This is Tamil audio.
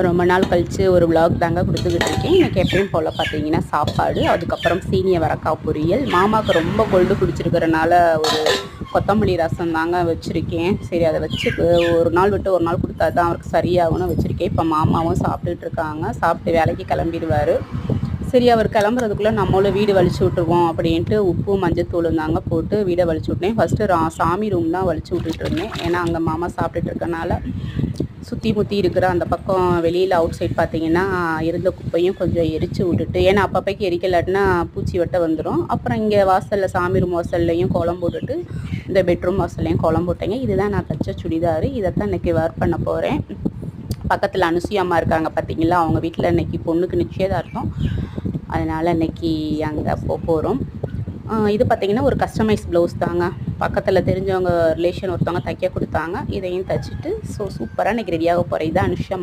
ரொம்ப நாள் கழித்து ஒரு விலாக் தாங்க கொடுத்துக்கிட்டு இருக்கேன். எனக்கு எப்பயும் போல் பார்த்தீங்கன்னா சாப்பாடு, அதுக்கப்புறம் சீனிய வரக்காய் பொரியல். மாமாவுக்கு ரொம்ப கொல்டு பிடிச்சிருக்கிறனால ஒரு கொத்தமல்லி ரசம் தாங்க வச்சுருக்கேன். சரி அதை வச்சு ஒரு நாள் விட்டு ஒரு நாள் கொடுத்தா தான் அவருக்கு சரியாகும்னு வச்சுருக்கேன். இப்போ மாமாவும் சாப்பிட்டுட்டு இருக்காங்க. சாப்பிட்டு வேலைக்கு கிளம்பிடுவார். சரி அவர் கிளம்புறதுக்குள்ளே நம்மளும் வீடு வலிச்சு விட்ருவோம் அப்படின்ட்டு உப்பு மஞ்சத்தூளும் தாங்க போட்டு வீடை வலிச்சு விட்டேன். ஃபஸ்ட்டு சாமி ரூம் தான் வலிச்சு விட்டுட்டு இருந்தேன். ஏன்னா அங்கே மாமா சாப்பிட்டுட்டு இருக்கனால சுற்றி முற்றி இருக்கிற அந்த பக்கம் வெளியில் அவுட் சைட் பார்த்திங்கன்னா இருந்த குப்பையும் கொஞ்சம் எரித்து விட்டுட்டு, ஏன்னா அப்பப்போக்கு எரிக்கலாட்டினா பூச்சி வெட்ட வந்துடும். அப்புறம் இங்கே வாசலில் சாமி ரூம் வாசல்லையும் கோலம் போட்டுட்டு இந்த பெட்ரூம் வாசல்லையும் கோலம் போட்டேங்க. இதுதான் நான் தச்ச சுடிதார். இதைத்தான் இன்றைக்கி வேர் பண்ண போகிறேன். பக்கத்தில் அனுசுயா அம்மா இருக்காங்க பார்த்தீங்களா, அவங்க வீட்டில் இன்றைக்கி பொண்ணுக்கு நிச்சயதார்த்தம். அதனால் இன்றைக்கி அங்கே போகிறோம். இது பார்த்திங்கன்னா ஒரு கஸ்டமைஸ் ப்ளவுஸ் தாங்க. பக்கத்தில் தெரிஞ்சவங்க ரிலேஷன் ஒருத்தவங்க தைக்க கொடுத்தாங்க. இதையும் தைச்சிட்டு சூப்பராக இன்றைக்கி ரெடியாக போகிறேன். இதான் அனுஷா